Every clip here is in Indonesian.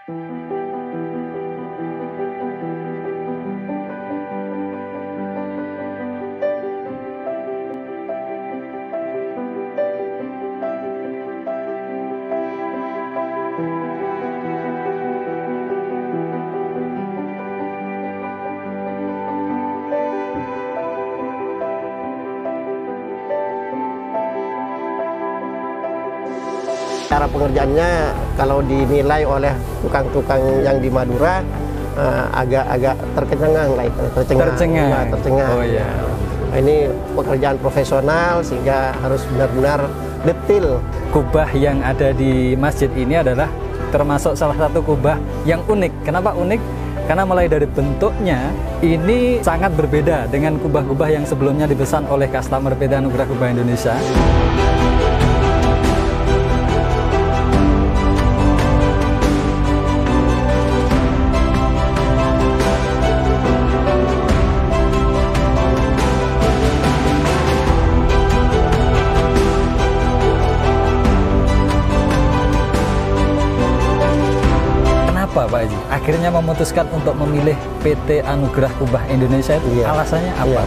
Cara pengerjaannya kalau dinilai oleh tukang-tukang yang di Madura agak tercengang lah, tercengang. Oh iya. Nah, ini pekerjaan profesional sehingga harus benar-benar detail. Kubah yang ada di masjid ini adalah termasuk salah satu kubah yang unik. Kenapa unik? Karena mulai dari bentuknya ini sangat berbeda dengan kubah-kubah yang sebelumnya dipesan oleh customer PT Anugerah Kubah Indonesia. Pak Haji akhirnya memutuskan untuk memilih PT Anugerah Kubah Indonesia itu? Iya. Alasannya apa? Iya.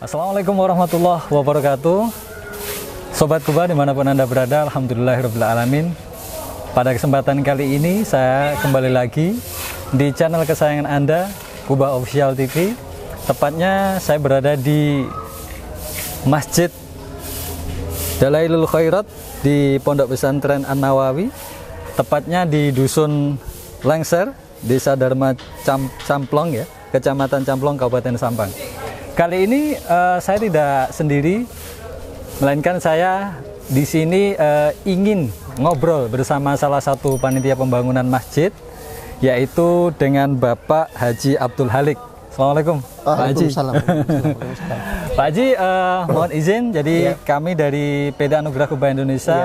Assalamualaikum warahmatullahi wabarakatuh. Sobat Kubah dimanapun Anda berada, alhamdulillahirrahmanirrahim. Pada kesempatan kali ini saya kembali lagi di channel kesayangan Anda, Kubah Official TV. Tepatnya saya berada di Masjid Dalailul Khairat di Pondok Pesantren An-Nawawi, tepatnya di Dusun Lengser, Desa Dharma Camplong ya, Kecamatan Camplong, Kabupaten Sampang. Kali ini saya tidak sendiri, melainkan saya di sini ingin ngobrol bersama salah satu panitia pembangunan masjid, yaitu dengan Bapak Haji Abdul Halik. Assalamualaikum Pak Haji. Pak Haji, mohon izin, jadi kami dari PT Anugerah Kubah Indonesia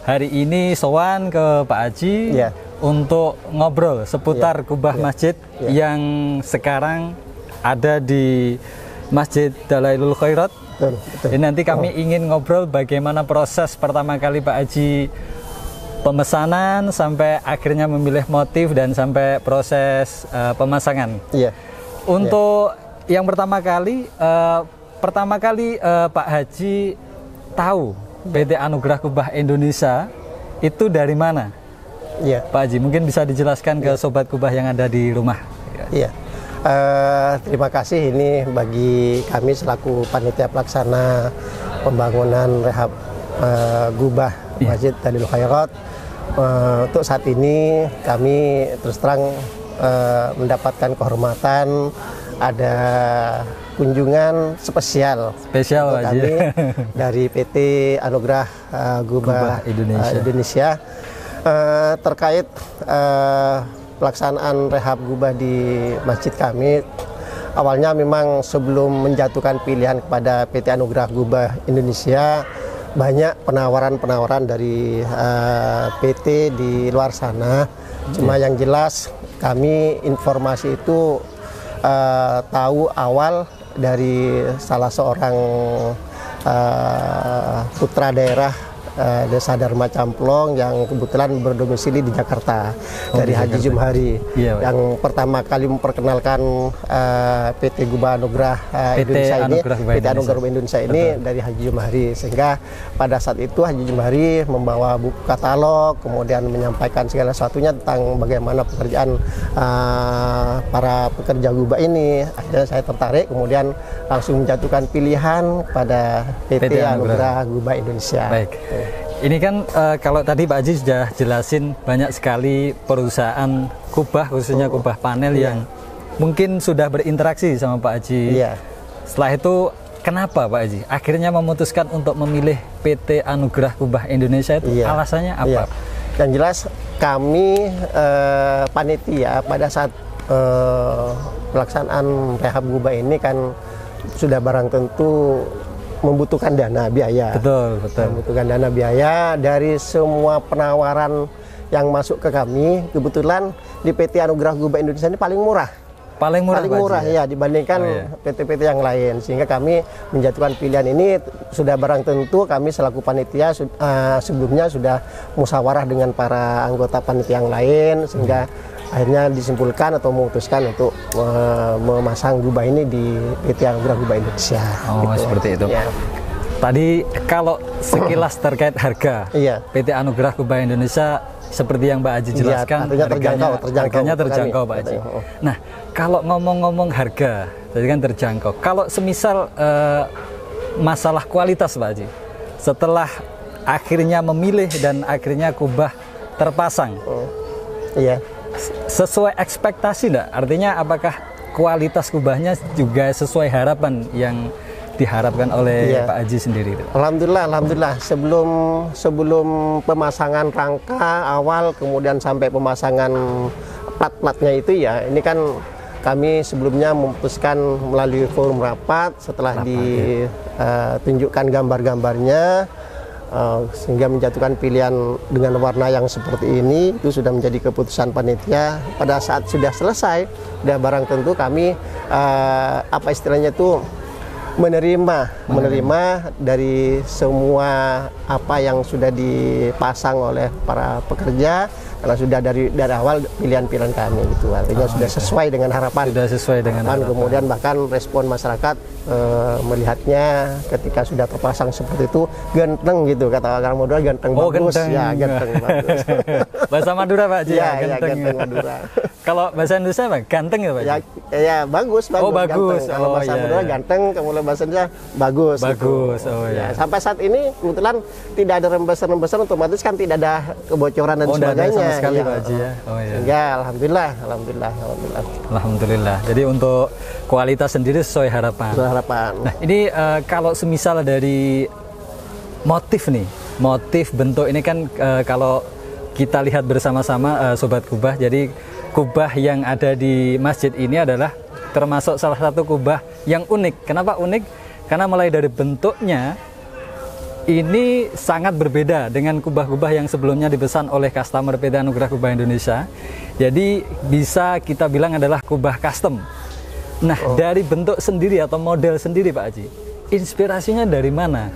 hari ini sowan ke Pak Haji untuk ngobrol seputar kubah masjid yang sekarang ada di Masjid Dalailul Khairat. Betul. Jadi nanti kami ingin ngobrol bagaimana proses pertama kali Pak Haji pemesanan sampai akhirnya memilih motif dan sampai proses pemasangan. Untuk yang pertama kali Pak Haji tahu PT Anugerah Kubah Indonesia itu dari mana? Pak Haji, mungkin bisa dijelaskan ke Sobat Kubah yang ada di rumah. Terima kasih ini bagi kami selaku panitia pelaksana pembangunan rehab Gubah Masjid Dalailul Khairat. Untuk saat ini kami terus terang mendapatkan kehormatan, ada kunjungan spesial untuk kami dari PT Anugerah Kubah Indonesia terkait pelaksanaan rehab gubah di masjid kami. Awalnya memang sebelum menjatuhkan pilihan kepada PT Anugerah Kubah Indonesia, banyak penawaran-penawaran dari PT di luar sana. Cuma yang jelas kami informasi itu tahu awal dari salah seorang putra daerah Desa Dharma Camplong yang kebetulan berdomisili di Jakarta, dari Haji Jumhari, yang pertama kali memperkenalkan PT Gubah Anugerah Indonesia ini, PT Anugerah Kubah Indonesia ini dari Haji Jumhari, sehingga pada saat itu Haji Jumhari membawa buku katalog, kemudian menyampaikan segala sesuatunya tentang bagaimana pekerjaan para pekerja gubah ini. Akhirnya saya tertarik, kemudian langsung menjatuhkan pilihan pada PT Anugerah Kubah Indonesia. Baik. Ini kan kalau tadi Pak Haji sudah jelasin banyak sekali perusahaan kubah, khususnya kubah panel yang mungkin sudah berinteraksi sama Pak Haji. Setelah itu kenapa Pak Haji akhirnya memutuskan untuk memilih PT Anugerah Kubah Indonesia itu? Alasannya apa? Yang jelas kami panitia pada saat pelaksanaan rehab gubah ini kan sudah barang tentu membutuhkan dana biaya. Betul. Membutuhkan dana biaya dari semua penawaran yang masuk ke kami. Kebetulan di PT Anugerah Kubah Indonesia ini paling murah. paling murah ya dibandingkan PT-PT yang lain, sehingga kami menjatuhkan pilihan ini sudah barang tentu. Kami selaku panitia sebelumnya sudah musyawarah dengan para anggota panitia yang lain, sehingga akhirnya disimpulkan atau memutuskan untuk memasang gubah ini di PT Anugerah Gubah Indonesia. Gitu. Seperti itu. Ya. Tadi kalau sekilas terkait harga, PT Anugerah Gubah Indonesia seperti yang Mbak Aji jelaskan, harganya terjangkau Pak Aji. Nah, kalau ngomong-ngomong harga, tadi kan terjangkau. Kalau semisal masalah kualitas Pak Aji, setelah akhirnya memilih dan akhirnya kubah terpasang, sesuai ekspektasi enggak? Artinya apakah kualitas kubahnya juga sesuai harapan yang diharapkan oleh Pak Aji sendiri? Alhamdulillah. Sebelum pemasangan rangka awal, kemudian sampai pemasangan plat-platnya itu ini kan kami sebelumnya memutuskan melalui forum rapat setelah ditunjukkan gambar-gambarnya, sehingga menjatuhkan pilihan dengan warna yang seperti ini. Itu sudah menjadi keputusan panitia. Pada saat sudah selesai, sudah barang tentu kami apa istilahnya itu menerima dari semua apa yang sudah dipasang oleh para pekerja, karena sudah dari awal pilihan-pilihan kami gitu. Artinya sudah sesuai dengan harapan. Kemudian bahkan respon masyarakat melihatnya ketika sudah terpasang seperti itu ganteng gitu, kata orang Madura, ganteng bagus. Ganteng. Ya, ganteng bagus. Bahasa Madura Pak Ji, ganteng Madura. Kalau bahasa Indonesia Pak, ganteng ya Pak Ji? Ya, bagus. Oh, bagus. Kalau bahasa Madura ganteng, kemudian bahasa Indonesia bagus. Bagus. Gitu. Sampai saat ini kebetulan tidak ada rembesan-rembesan, otomatis kan tidak ada kebocoran dan sebagainya. Sama sekali Pak Haji ya. Ya, alhamdulillah. Jadi untuk kualitas sendiri sesuai harapan. Nah, ini kalau semisal dari motif nih, motif bentuk ini kan kalau kita lihat bersama-sama Sobat Kubah, jadi kubah yang ada di masjid ini adalah termasuk salah satu kubah yang unik. Kenapa unik? Karena mulai dari bentuknya ini sangat berbeda dengan kubah-kubah yang sebelumnya dipesan oleh customer PT Anugerah Gubah Indonesia. Jadi bisa kita bilang adalah kubah custom. Nah, dari bentuk sendiri atau model sendiri Pak Haji, inspirasinya dari mana?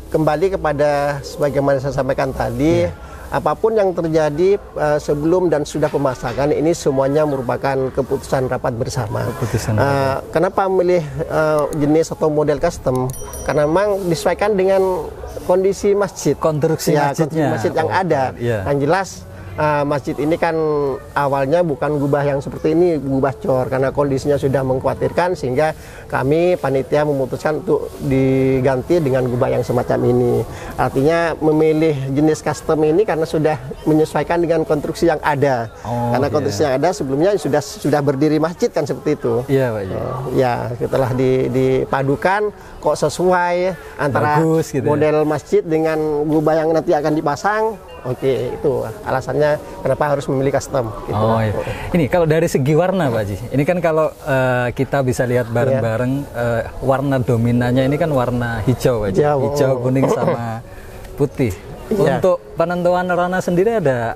Kembali kepada sebagaimana saya sampaikan tadi, apapun yang terjadi sebelum dan sudah pemasangan ini semuanya merupakan keputusan rapat bersama. Kenapa memilih jenis atau model custom? Karena memang disesuaikan dengan kondisi masjid, konstruksi masjid yang ada. Yang jelas masjid ini kan awalnya bukan gubah yang seperti ini, gubah cor, karena kondisinya sudah mengkhawatirkan, sehingga kami panitia memutuskan untuk diganti dengan gubah yang semacam ini. Artinya memilih jenis custom ini karena sudah menyesuaikan dengan konstruksi yang ada. Karena konstruksi yang ada sebelumnya sudah berdiri masjid kan seperti itu. Iya Pak. Setelah dipadukan kok sesuai antara model masjid dengan gubah yang nanti akan dipasang. Itu alasannya kenapa harus memilih custom gitu. Ini kalau dari segi warna Pak Haji, ini kan kalau kita bisa lihat bareng-bareng, warna dominannya ini kan warna hijau Pak Haji. Hijau, kuning sama putih. Untuk penentuan warna sendiri ada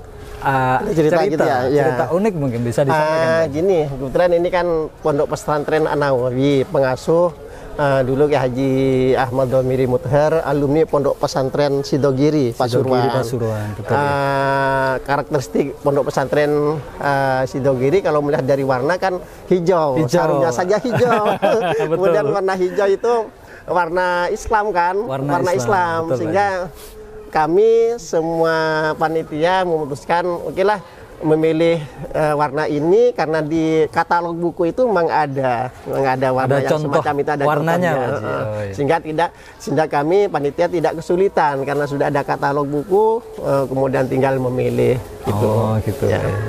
cerita unik mungkin bisa disampaikan. Gini, kebetulan ini kan Pondok Pesantren An-Nawawi, pengasuh dulu Ki Haji Ahmad Domiri Muthar, alumni Pondok Pesantren Sidogiri Pasuruan. Karakteristik Pondok Pesantren Sidogiri kalau melihat dari warna kan hijau. Sarungnya saja hijau. Kemudian warna hijau itu warna Islam kan, warna Islam. Sehingga kami semua panitia memutuskan okelah memilih warna ini karena di katalog buku itu memang ada warna yang semacam itu, ada warnanya sehingga kami panitia tidak kesulitan karena sudah ada katalog buku, kemudian tinggal memilih gitu.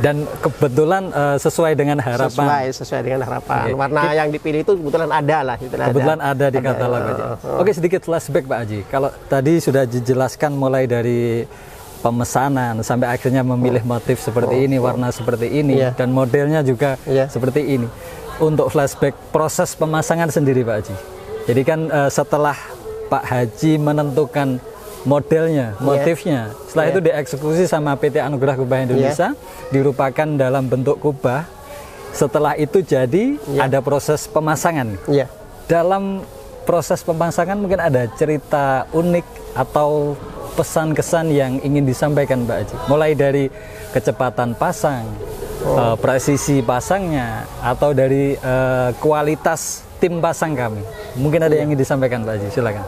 Dan kebetulan sesuai dengan harapan. Sesuai dengan harapan. Warna yang dipilih itu kebetulan ada lah. Kebetulan ada di katalog aja. Oke, sedikit flashback Pak Haji. Kalau tadi sudah dijelaskan mulai dari pemesanan sampai akhirnya memilih motif seperti ini, warna seperti ini, dan modelnya juga seperti ini. Untuk flashback proses pemasangan sendiri Pak Haji, jadi kan setelah Pak Haji menentukan modelnya, motifnya, setelah itu dieksekusi sama PT Anugerah Gubah Indonesia, dirupakan dalam bentuk kubah. Setelah itu jadi ada proses pemasangan. Iya. Dalam proses pemasangan mungkin ada cerita unik atau pesan-kesan yang ingin disampaikan Pak Haji. Mulai dari kecepatan pasang, presisi pasangnya, atau dari kualitas tim pasang kami. Mungkin ada yang ingin disampaikan Pak Haji, silakan.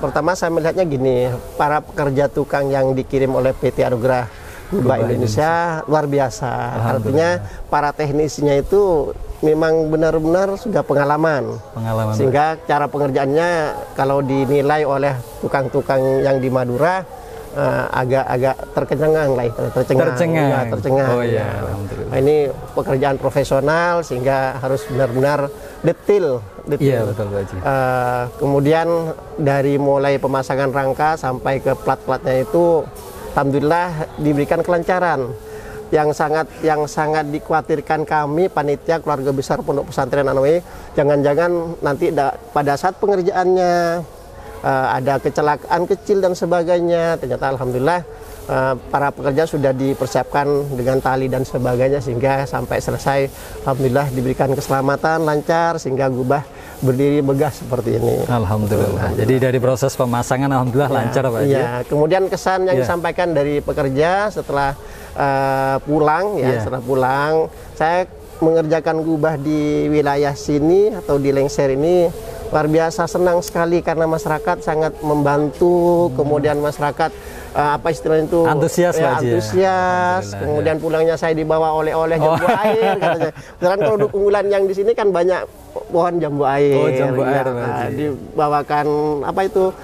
Pertama saya melihatnya gini, para pekerja tukang yang dikirim oleh PT Anugerah Kubah Indonesia luar biasa. Artinya para teknisinya itu memang benar-benar sudah pengalaman. Sehingga cara pengerjaannya kalau dinilai oleh tukang-tukang yang di Madura agak tercengang lah, tercengang. Oh iya, Nah, ini pekerjaan profesional sehingga harus benar-benar detail. Iya, betul Pak Haji. Kemudian dari mulai pemasangan rangka sampai ke plat-platnya itu alhamdulillah diberikan kelancaran. Yang sangat dikhawatirkan kami panitia keluarga besar Pondok Pesantren An-Nawawi, jangan-jangan nanti pada saat pengerjaannya ada kecelakaan kecil dan sebagainya. Ternyata alhamdulillah para pekerja sudah dipersiapkan dengan tali dan sebagainya sehingga sampai selesai alhamdulillah diberikan keselamatan lancar sehingga gubah berdiri megah seperti ini. Alhamdulillah. Jadi dari proses pemasangan alhamdulillah lancar Pak Haji. Iya. Kemudian kesan yang disampaikan dari pekerja setelah pulang setelah pulang, saya mengerjakan gubah di wilayah sini atau di Lengser ini luar biasa senang sekali karena masyarakat sangat membantu. Kemudian masyarakat apa istilahnya itu antusias, antusias. Kemudian pulangnya saya dibawa oleh-oleh jambu air katanya. Karena produk unggulan yang di sini kan banyak pohon jambu air. Jambu air dibawakan apa itu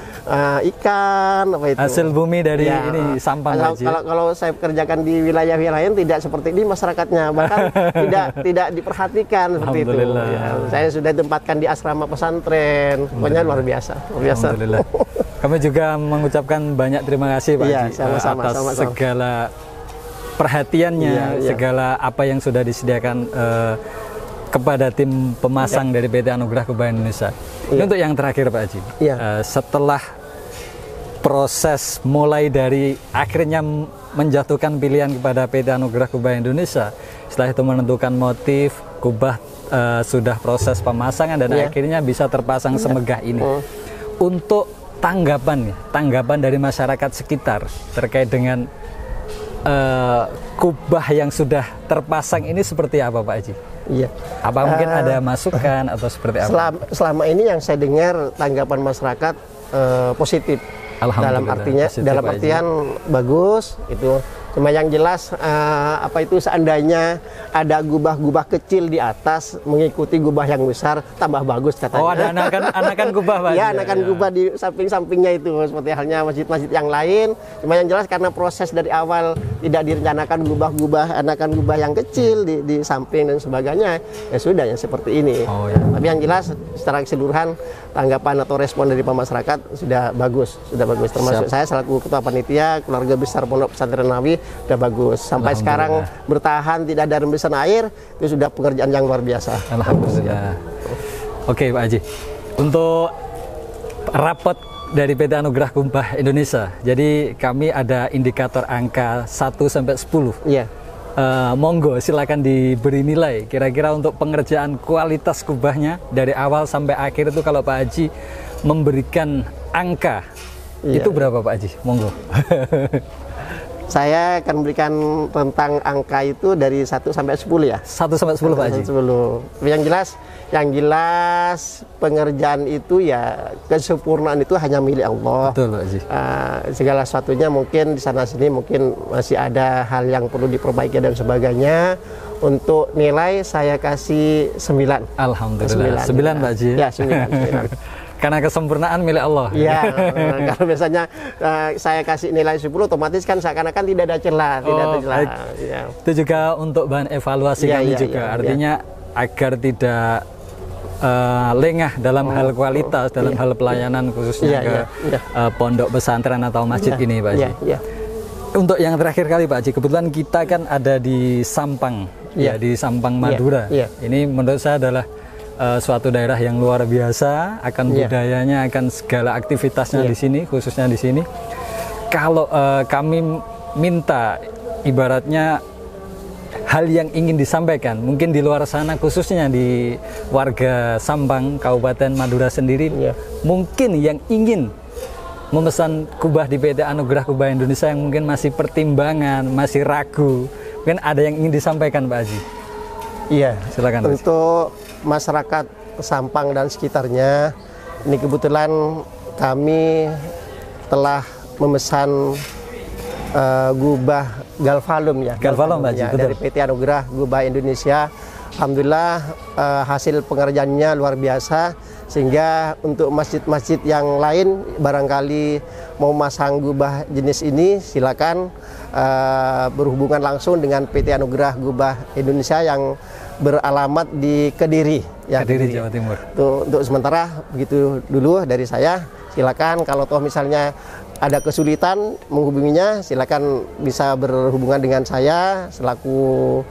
ikan apa itu hasil bumi dari ini sampah. Kalau saya kerjakan di wilayah-wilayah lain tidak seperti ini masyarakatnya, bahkan tidak diperhatikan seperti itu. Saya sudah ditempatkan di asrama pesantren, pokoknya luar biasa. Alhamdulillah. Kami juga mengucapkan banyak terima kasih Pak Haji atas segala perhatiannya, segala apa yang sudah disediakan kepada tim pemasang dari PT Anugerah Kubah Indonesia. Ini untuk yang terakhir Pak Haji, setelah proses mulai dari akhirnya menjatuhkan pilihan kepada PT Anugerah Kubah Indonesia, setelah itu menentukan motif, kubah sudah proses pemasangan dan akhirnya bisa terpasang semegah ini. Untuk tanggapan dari masyarakat sekitar terkait dengan kubah yang sudah terpasang ini seperti apa Pak Haji? Iya. Apa mungkin ada masukan atau seperti apa? Selama ini yang saya dengar tanggapan masyarakat positif. Dalam artian bagus itu. Cuma yang jelas apa itu seandainya ada gubah-gubah kecil di atas mengikuti gubah yang besar tambah bagus katanya. Oh, ada anakan gubah Pak? Ya, anakan gubah di samping-sampingnya itu seperti halnya masjid-masjid yang lain. Cuma yang jelas karena proses dari awal tidak direncanakan anakan gubah yang kecil di samping dan sebagainya, ya sudah yang seperti ini. Tapi yang jelas secara keseluruhan tanggapan atau respon dari masyarakat sudah bagus. Termasuk saya selaku ketua panitia keluarga besar Pondok Pesantren An-Nawawi sudah bagus. Sampai sekarang bertahan tidak ada rembesan air, itu sudah pekerjaan yang luar biasa. Alhamdulillah. Oke Pak Haji, untuk rapot dari PT Anugerah Kubah Indonesia, jadi kami ada indikator angka 1 sampai 10. Iya. Monggo silakan diberi nilai kira-kira untuk pengerjaan kualitas kubahnya dari awal sampai akhir itu. Kalau Pak Haji memberikan angka itu berapa Pak Haji? Monggo. Saya akan berikan tentang angka itu dari 1 sampai 10 ya. 1 sampai 10 Pak Haji. 10. Yang jelas pengerjaan itu ya kesempurnaan itu hanya milik Allah. Betul Pak Haji. Segala sesuatunya mungkin di sana sini mungkin masih ada hal yang perlu diperbaiki dan sebagainya. Untuk nilai saya kasih 9. Alhamdulillah. 9 Pak Haji. Ya 9. Karena kesempurnaan milik Allah. Iya, kalau biasanya saya kasih nilai 10 otomatis kan seakan-akan tidak ada celah, Ya. Itu juga untuk bahan evaluasi kami juga. Artinya agar tidak lengah dalam hal kualitas, dalam hal pelayanan khususnya ke pondok pesantren atau masjid ini Pak Haji. Untuk yang terakhir kali Pak Haji, kebetulan kita kan ada di Sampang, di Sampang Madura. Ini menurut saya adalah suatu daerah yang luar biasa akan budayanya, akan segala aktivitasnya di sini, khususnya di sini. Kalau kami minta ibaratnya hal yang ingin disampaikan, mungkin di luar sana khususnya di warga Sampang, Kabupaten Madura sendiri, mungkin yang ingin memesan kubah di PT Anugerah Kubah Indonesia yang mungkin masih pertimbangan, masih ragu, mungkin ada yang ingin disampaikan Pak Haji. Iya, silakan. Untuk masyarakat Sampang dan sekitarnya, ini kebetulan kami telah memesan gubah galvalum ya. Galvalum Pak Haji, ya, dari PT Anugerah Kubah Indonesia. Alhamdulillah hasil pengerjaannya luar biasa, sehingga untuk masjid-masjid yang lain barangkali mau masang gubah jenis ini, silakan berhubungan langsung dengan PT Anugerah Kubah Indonesia yang beralamat di Kediri ya. Kediri, Jawa Timur. Untuk sementara begitu dulu dari saya. Silakan kalau toh misalnya ada kesulitan menghubunginya, silakan bisa berhubungan dengan saya selaku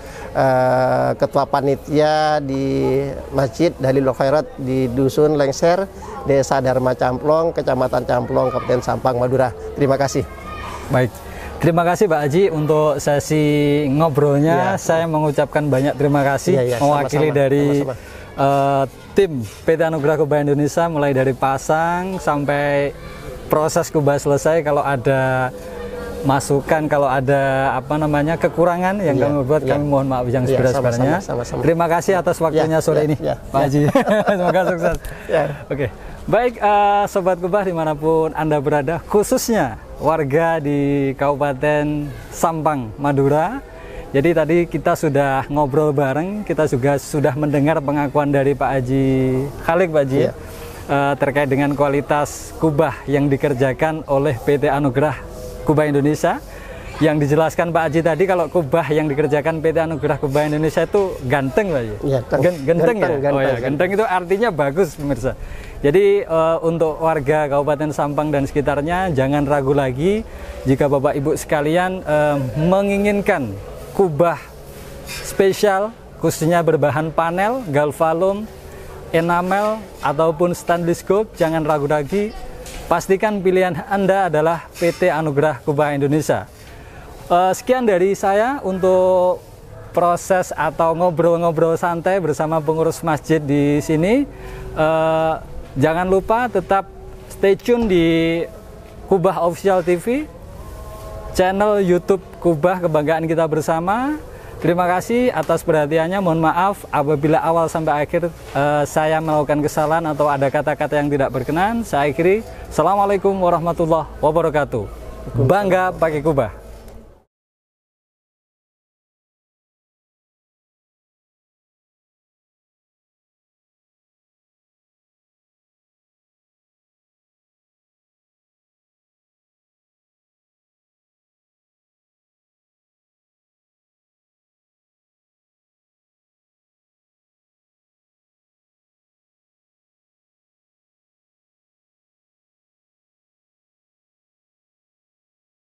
ketua panitia di Masjid Dalilul Khairat di Dusun Lengser, Desa Dharma Camplong, Kecamatan Camplong, Kabupaten Sampang, Madura. Terima kasih. Baik, terima kasih Pak Haji untuk sesi ngobrolnya. Saya mengucapkan banyak terima kasih mewakili dari tim PT Anugerah Kubah Indonesia, mulai dari pasang sampai proses kubah selesai. Kalau ada masukan, kalau ada kekurangan yang kami buat, kami mohon maaf yang sebenarnya. Terima kasih atas waktunya sore ini Pak Haji. Semoga sukses. Oke. Baik, Sobat Kubah dimanapun Anda berada, khususnya warga di Kabupaten Sampang, Madura. Jadi tadi kita sudah ngobrol bareng, kita juga sudah mendengar pengakuan dari Pak Haji Khalik, Pak Haji, terkait dengan kualitas kubah yang dikerjakan oleh PT Anugerah Kubah Indonesia. Yang dijelaskan Pak Haji tadi, kalau kubah yang dikerjakan PT Anugerah Kubah Indonesia itu ganteng, Pak Haji. Ganteng ya? Ganteng itu artinya bagus, pemirsa. Jadi untuk warga Kabupaten Sampang dan sekitarnya, jangan ragu lagi jika Bapak Ibu sekalian menginginkan kubah spesial, khususnya berbahan panel, galvalum, enamel, ataupun stainless gold, jangan ragu lagi. Pastikan pilihan Anda adalah PT Anugerah Kubah Indonesia. Sekian dari saya untuk proses atau ngobrol-ngobrol santai bersama pengurus masjid di sini. Jangan lupa tetap stay tune di Kubah Official TV, channel YouTube Kubah Kebanggaan Kita Bersama. Terima kasih atas perhatiannya. Mohon maaf apabila awal sampai akhir saya melakukan kesalahan atau ada kata-kata yang tidak berkenan. Saya akhiri. Assalamualaikum warahmatullahi wabarakatuh. Bangga pakai Kubah.